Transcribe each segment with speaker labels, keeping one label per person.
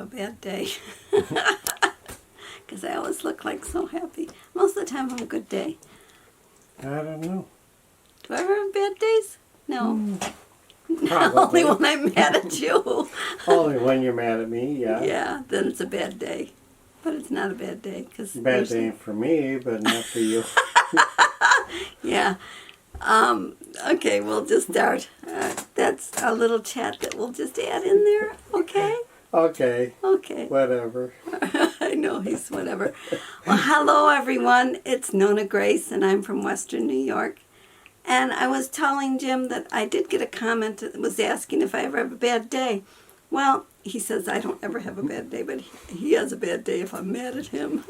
Speaker 1: a bad day. Because I always look like so happy. Most of the time I'm a good day.
Speaker 2: I don't know.
Speaker 1: Do I ever have bad days? No.
Speaker 2: Probably.
Speaker 1: Only when I'm mad at you.
Speaker 2: Only when you're mad at me, yeah.
Speaker 1: Yeah, then it's a bad day. But it's not a bad day.
Speaker 2: Bad day for me, but not for you.
Speaker 1: Yeah. Okay, we'll just start. That's a little chat that we'll just add in there, okay?
Speaker 2: Okay.
Speaker 1: Okay.
Speaker 2: Whatever.
Speaker 1: I know he's whatever. Well, hello everyone. It's NonnaGrace, and I'm from Western New York. And I was telling Jim that I did get a comment that was asking if I ever have a bad day. Well, he says I don't ever have a bad day, but he has a bad day if I'm mad at him,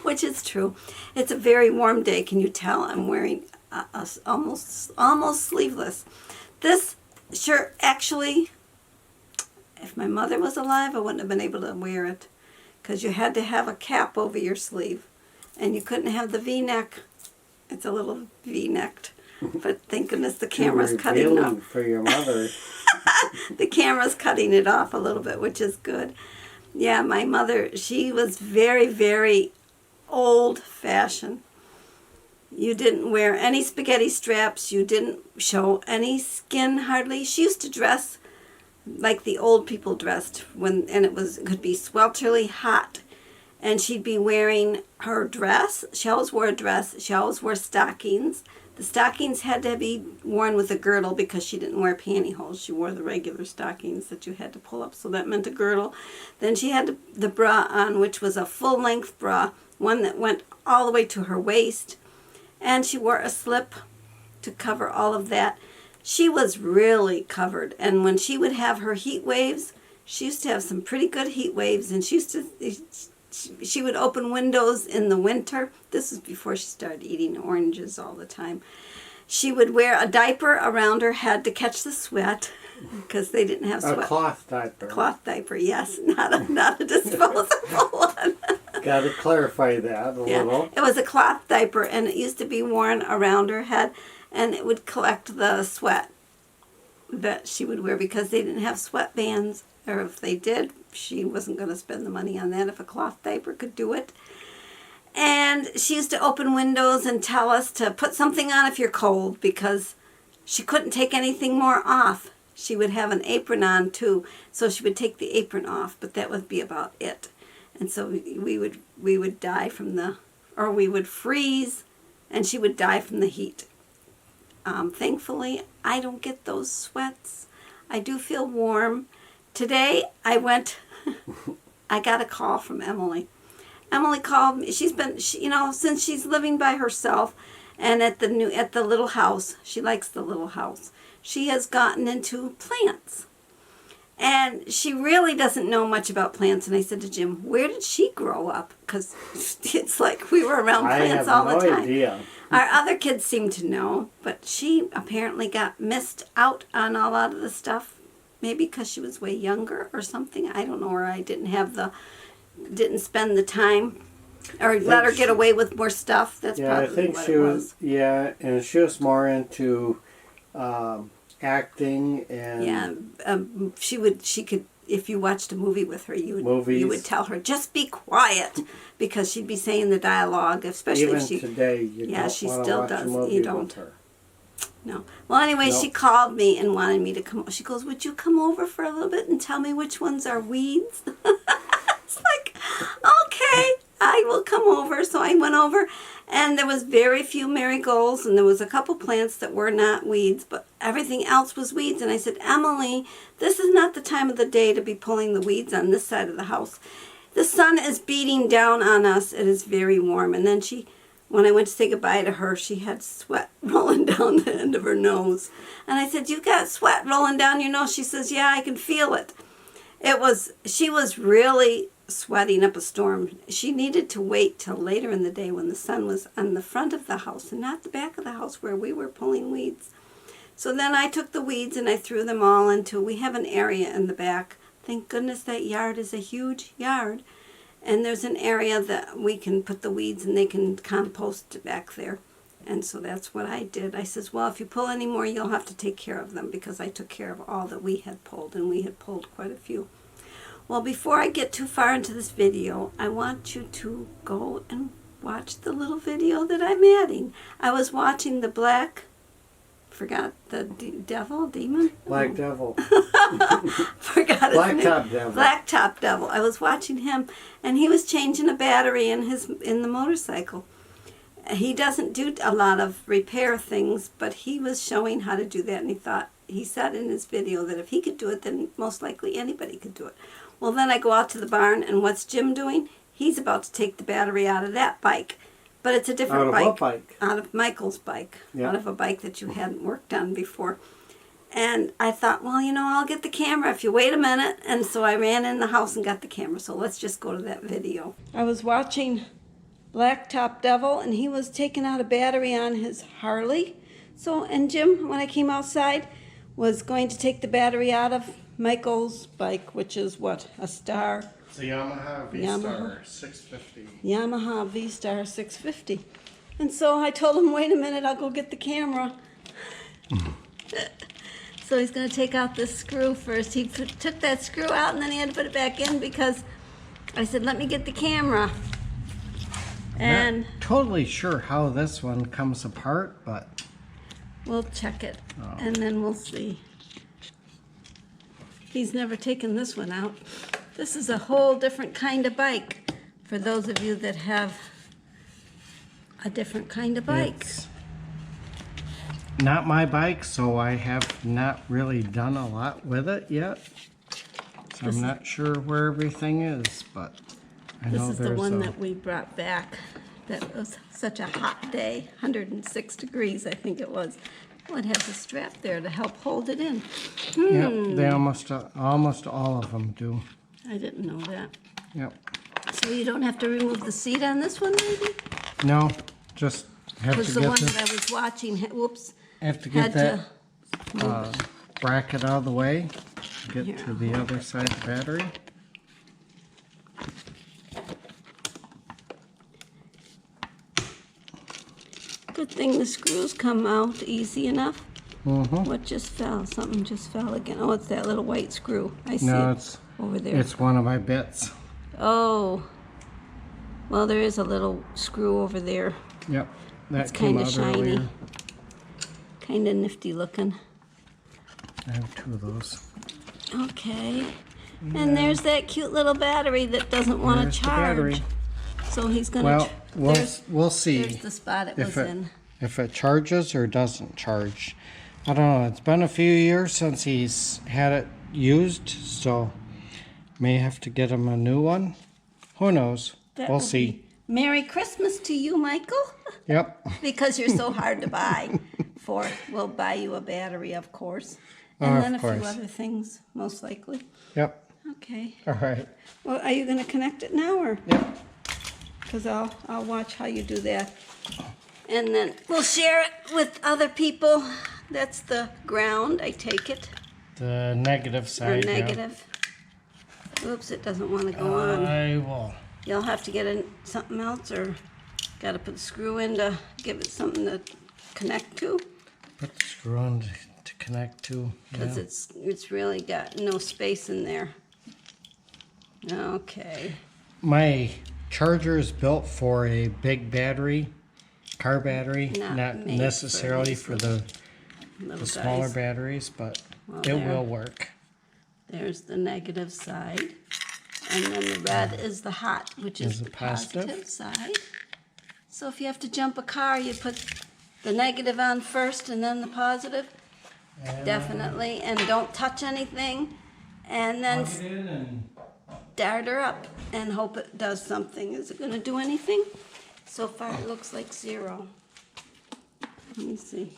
Speaker 1: which is true. It's a very warm day. Can you tell I'm wearing almost sleeveless? This shirt, actually, if my mother was alive, I wouldn't have been able to wear it because you had to have a cap over your sleeve, and you couldn't have the V-neck. It's a little V-necked, but thank goodness the camera's cutting it off.
Speaker 2: For your mother.
Speaker 1: The camera's cutting it off a little bit, which is good. Yeah, my mother, she was very, very old-fashioned. You didn't wear any spaghetti straps. You didn't show any skin hardly. She used to dress like the old people dressed, and it could be swelterly hot. And she'd be wearing her dress. She always wore a dress. She always wore stockings. The stockings had to be worn with a girdle because she didn't wear pantyhose. She wore the regular stockings that you had to pull up, so that meant a girdle. Then she had the bra on, which was a full-length bra, one that went all the way to her waist. And she wore a slip to cover all of that. She was really covered. And when she would have her heat waves, she used to have some pretty good heat waves, and she would open windows in the winter. This was before she started eating oranges all the time. She would wear a diaper around her head to catch the sweat because they didn't have sweat.
Speaker 2: A cloth diaper. Cloth
Speaker 1: diaper, yes. Not a disposable one.
Speaker 2: Got to clarify that a little.
Speaker 1: It was a cloth diaper, and it used to be worn around her head, and it would collect the sweat that she would wear because they didn't have sweatbands. Or if they did, she wasn't going to spend the money on that if a cloth diaper could do it. And she used to open windows and tell us to put something on if you're cold because she couldn't take anything more off. She would have an apron on too, so she would take the apron off, but that would be about it. And so we would die we would freeze, and she would die from the heat. Thankfully, I don't get those sweats. I do feel warm. Today, I got a call from Emily. Emily called me. She's been, since she's living by herself and at the little house, she likes the little house, she has gotten into plants. And she really doesn't know much about plants. And I said to Jim, where did she grow up? Because it's like we were around plants all the time. I have no idea. Our other kids seem to know, but she apparently got missed out on a lot of the stuff. Maybe because she was way younger or something. I don't know, or I didn't spend the time or let her get away with more stuff. That's probably
Speaker 2: I think
Speaker 1: what
Speaker 2: she was. Yeah, and she was more into acting and
Speaker 1: she could. If you watched a movie with her, you would tell her just be quiet because she'd be saying the dialogue, especially
Speaker 2: even
Speaker 1: if she.
Speaker 2: Today, you don't
Speaker 1: she
Speaker 2: want
Speaker 1: still
Speaker 2: to watch
Speaker 1: does.
Speaker 2: a movie
Speaker 1: You don't.
Speaker 2: with her.
Speaker 1: No. Well, anyway, She called me and wanted me to come. She goes, would you come over for a little bit and tell me which ones are weeds? It's like, okay, I will come over. So I went over, and there was very few marigolds, and there was a couple plants that were not weeds, but everything else was weeds. And I said, Emily, this is not the time of the day to be pulling the weeds on this side of the house. The sun is beating down on us. It is very warm. And then when I went to say goodbye to her, she had sweat rolling down the end of her nose. And I said, you've got sweat rolling down your nose? She says, yeah, I can feel it. She was really sweating up a storm. She needed to wait till later in the day when the sun was on the front of the house and not the back of the house where we were pulling weeds. So then I took the weeds and I threw them all we have an area in the back. Thank goodness that yard is a huge yard. And there's an area that we can put the weeds and they can compost back there. And so that's what I did. I says, well, if you pull any more, you'll have to take care of them because I took care of all that we had pulled, and we had pulled quite a few. Well, before I get too far into this video, I want you to go and watch the little video that I'm adding. I was watching the Black, forgot the demon?
Speaker 2: Black Devil.
Speaker 1: Forgot his name.
Speaker 2: Blacktop Devil.
Speaker 1: Blacktop Devil. I was watching him, and he was changing a battery in the motorcycle. He doesn't do a lot of repair things, but he was showing how to do that, and he said in his video that if he could do it, then most likely anybody could do it. Well, then I go out to the barn, and what's Jim doing? He's about to take the battery out of that bike, but it's a different bike.
Speaker 2: Out of what bike?
Speaker 1: Out of Michael's bike.
Speaker 2: Yeah.
Speaker 1: Out of a bike that you hadn't worked on before. And I thought, well, I'll get the camera if you wait a minute. And so I ran in the house and got the camera. So let's just go to that video. I was watching Blacktop Devil, and he was taking out a battery on his Harley. So, and Jim, when I came outside, was going to take the battery out of Michael's bike, which is what? A Star?
Speaker 2: It's a Yamaha V-Star 650.
Speaker 1: Yamaha V-Star 650. And so I told him, wait a minute, I'll go get the camera. So he's going to take out this screw first. He took that screw out, and then he had to put it back in because I said, let me get the camera. And
Speaker 2: Not totally sure how this one comes apart, but
Speaker 1: we'll check it, and then we'll see. He's never taken this one out. This is a whole different kind of bike for those of you that have a different kind of bike.
Speaker 2: it's not my bike, so I have not really done a lot with it yet. So I'm not sure where everything is, but I know
Speaker 1: This is the
Speaker 2: there's
Speaker 1: one that we brought back. That was such a hot day, 106 degrees, I think it was. Well, it has a strap there to help hold it in.
Speaker 2: Yep, they almost all of them do.
Speaker 1: I didn't know that.
Speaker 2: Yep.
Speaker 1: So you don't have to remove the seat on this one, maybe?
Speaker 2: No, just have
Speaker 1: Because
Speaker 2: to
Speaker 1: the
Speaker 2: get
Speaker 1: one
Speaker 2: the,
Speaker 1: that I was watching, whoops,
Speaker 2: have to
Speaker 1: had
Speaker 2: get
Speaker 1: to
Speaker 2: that bracket out of the way. Get
Speaker 1: Here,
Speaker 2: to the other side of the battery.
Speaker 1: Good thing the screws come out easy enough.
Speaker 2: Mm-hmm.
Speaker 1: What just fell? Something just fell again. Oh, it's that little white screw. I see
Speaker 2: No,
Speaker 1: it
Speaker 2: it's
Speaker 1: over there.
Speaker 2: it's one of my bits.
Speaker 1: Oh. Well, there is a little screw over there.
Speaker 2: Yep, that
Speaker 1: It's
Speaker 2: came
Speaker 1: kind of
Speaker 2: out
Speaker 1: shiny.
Speaker 2: earlier.
Speaker 1: Kind of nifty looking.
Speaker 2: I have two of those.
Speaker 1: Okay. And there's that cute little battery that doesn't want
Speaker 2: There's
Speaker 1: to
Speaker 2: the battery.
Speaker 1: charge. So he's going
Speaker 2: Well,
Speaker 1: to...
Speaker 2: we'll see
Speaker 1: There's the spot it was
Speaker 2: if
Speaker 1: in.
Speaker 2: it charges or doesn't charge. I don't know. It's been a few years since he's had it used, so may have to get him a new one. Who knows?
Speaker 1: That
Speaker 2: We'll
Speaker 1: will
Speaker 2: see.
Speaker 1: be Merry Christmas to you, Michael.
Speaker 2: Yep.
Speaker 1: Because you're so hard to buy. We'll buy you a battery, of course.
Speaker 2: Oh,
Speaker 1: And
Speaker 2: of
Speaker 1: then a few
Speaker 2: course.
Speaker 1: other things, most likely.
Speaker 2: Yep.
Speaker 1: Okay.
Speaker 2: All right.
Speaker 1: Well, are you going to connect it now, or?
Speaker 2: Yep.
Speaker 1: Because I'll watch how you do that. And then we'll share it with other people. That's the ground, I take it.
Speaker 2: The negative
Speaker 1: Or
Speaker 2: side. yeah.
Speaker 1: negative. Oops, it doesn't want to go on.
Speaker 2: I will.
Speaker 1: You'll have to get in something else, or got to put the screw in to give it something to connect to.
Speaker 2: Put the screw on to connect to.
Speaker 1: Because
Speaker 2: Yeah.
Speaker 1: it's really got no space in there. Okay.
Speaker 2: My charger is built for a big battery, car battery,
Speaker 1: Not
Speaker 2: not
Speaker 1: made
Speaker 2: necessarily
Speaker 1: for
Speaker 2: for the
Speaker 1: Little
Speaker 2: smaller
Speaker 1: guys.
Speaker 2: batteries, but
Speaker 1: Well,
Speaker 2: it
Speaker 1: there.
Speaker 2: will work.
Speaker 1: There's the negative side. And then the red is the hot, which is
Speaker 2: Is the
Speaker 1: the
Speaker 2: positive.
Speaker 1: positive side. So if you have to jump a car, you put the negative on first and then the positive. Definitely. And don't touch anything. And then
Speaker 2: Plug it in and
Speaker 1: start her up and hope it does something. Is it going to do anything? So far it looks like 0. Let me see.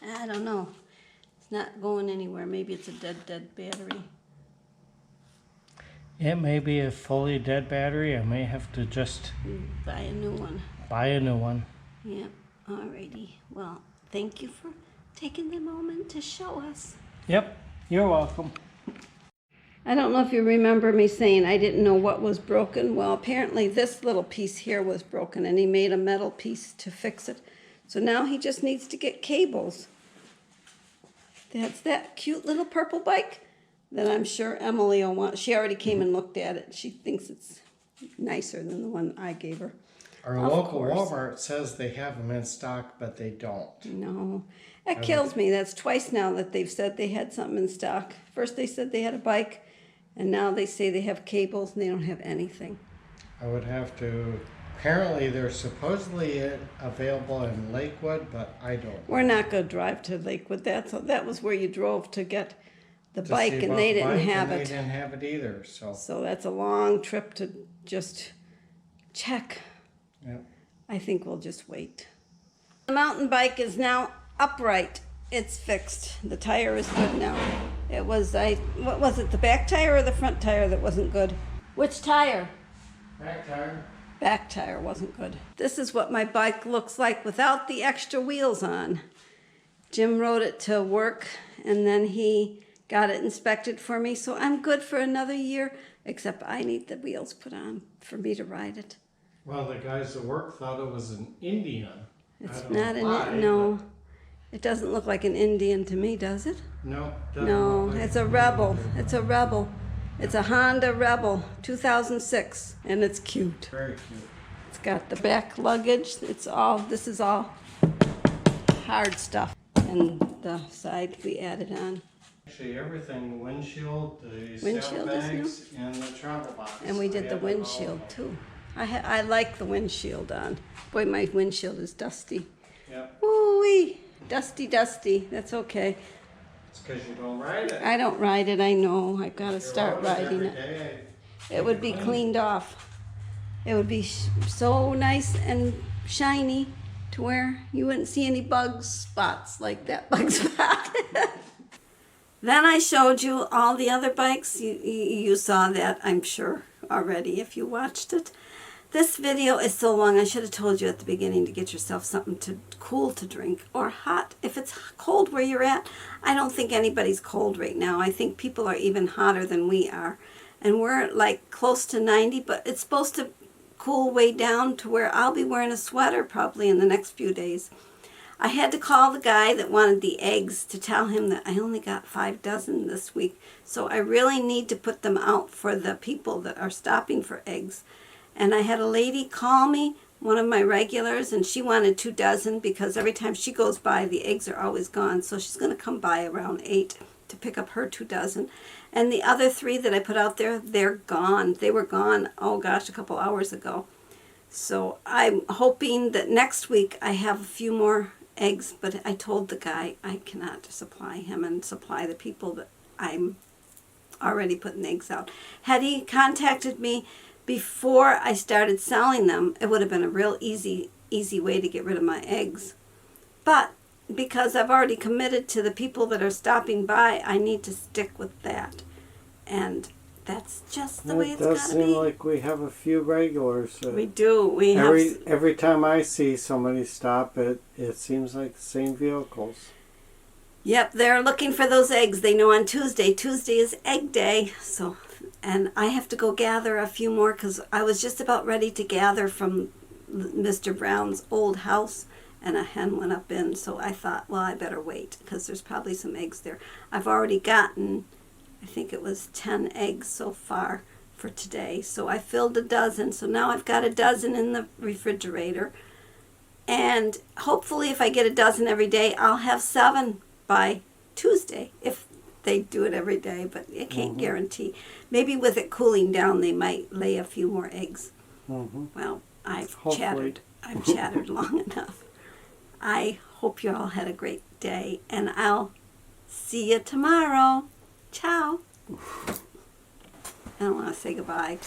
Speaker 1: I don't know. It's not going anywhere. Maybe it's a dead battery.
Speaker 2: it may be a fully dead battery. I may have to just
Speaker 1: Buy a new one.
Speaker 2: buy a new one.
Speaker 1: Yep. Alrighty. Well, thank you for taking the moment to show us.
Speaker 2: Yep, you're welcome.
Speaker 1: I don't know if you remember me saying I didn't know what was broken. Well, apparently this little piece here was broken, and he made a metal piece to fix it. So now he just needs to get cables. That's that cute little purple bike. then I'm sure Emily will want. She already came and looked at it. She thinks it's nicer than the one I gave her.
Speaker 2: Our local Walmart says they have them in stock, but they don't.
Speaker 1: No, that kills me. That's twice now that they've said they had something in stock. First they said they had a bike, and now they say they have cables and they don't have anything.
Speaker 2: I would have to. Apparently, they're supposedly available in Lakewood, but I don't.
Speaker 1: We're not going to drive to Lakewood. That was where you drove to get the bike,
Speaker 2: See
Speaker 1: and
Speaker 2: about
Speaker 1: they
Speaker 2: the
Speaker 1: didn't
Speaker 2: bike,
Speaker 1: have
Speaker 2: and
Speaker 1: it.
Speaker 2: They didn't have it either.
Speaker 1: So that's a long trip to just check.
Speaker 2: Yep.
Speaker 1: I think we'll just wait. The mountain bike is now upright. It's fixed. The tire is good now. It was, what was it, the back tire or the front tire that wasn't good? Which tire?
Speaker 2: Back tire.
Speaker 1: Back tire wasn't good. This is what my bike looks like without the extra wheels on. Jim rode it to work, and then he got it inspected for me, so I'm good for another year, except I need the wheels put on for me to ride it.
Speaker 2: Well, the guys at work thought it was an Indian.
Speaker 1: It's not no. It doesn't look like an Indian to me, does it?
Speaker 2: No.
Speaker 1: No, it's a Rebel. It's a Rebel. It's a Honda Rebel, 2006, and it's cute.
Speaker 2: Very cute.
Speaker 1: It's got the back luggage. This is all hard stuff. And the side we added on.
Speaker 2: Actually, everything, windshield, the
Speaker 1: Windshield is
Speaker 2: saddlebags, and the travel box.
Speaker 1: And we did the windshield too. I like the windshield on. Boy, my windshield is dusty.
Speaker 2: Yep.
Speaker 1: Woo-wee. Dusty. That's okay.
Speaker 2: It's because you don't ride it.
Speaker 1: I don't ride it, I know. I've got to start riding it.
Speaker 2: Day.
Speaker 1: It would be cleaned off. It would be so nice and shiny to where you wouldn't see any bug spots like that bug spot. Then I showed you all the other bikes. You saw that, I'm sure, already if you watched it. This video is so long, I should have told you at the beginning to get yourself something cool to drink or hot. If it's cold where you're at, I don't think anybody's cold right now. I think people are even hotter than we are. And we're like close to 90, but it's supposed to cool way down to where I'll be wearing a sweater probably in the next few days. I had to call the guy that wanted the eggs to tell him that I only got 5 dozen this week. So I really need to put them out for the people that are stopping for eggs. And I had a lady call me, one of my regulars, and she wanted 2 dozen because every time she goes by, the eggs are always gone. So she's going to come by around 8 to pick up her 2 dozen. And the other 3 that I put out there, they're gone. They were gone, oh gosh, a couple hours ago. So I'm hoping that next week I have a few more eggs, but I told the guy I cannot supply him and supply the people that I'm already putting eggs out. Had he contacted me before I started selling them, it would have been a real easy way to get rid of my eggs. But because I've already committed to the people that are stopping by, I need to stick with that. And that's just the way it's got to be.
Speaker 3: It does seem like we have a few regulars.
Speaker 1: We do.
Speaker 3: Every time I see somebody stop, it seems like the same vehicles.
Speaker 1: Yep, they're looking for those eggs. They know on Tuesday is egg day. And I have to go gather a few more because I was just about ready to gather from Mr. Brown's old house, and a hen went up in. So I thought, well, I better wait because there's probably some eggs there. I've already gotten, I think it was 10 eggs so far for today. So I filled 1 dozen. So now I've got 1 dozen in the refrigerator. And hopefully if I get 1 dozen every day, I'll have 7 by Tuesday if they do it every day, but I can't guarantee. Maybe with it cooling down, they might lay a few more eggs. Well, I've chattered long enough. I hope you all had a great day, and I'll see you tomorrow. Ciao. I don't want to say goodbye.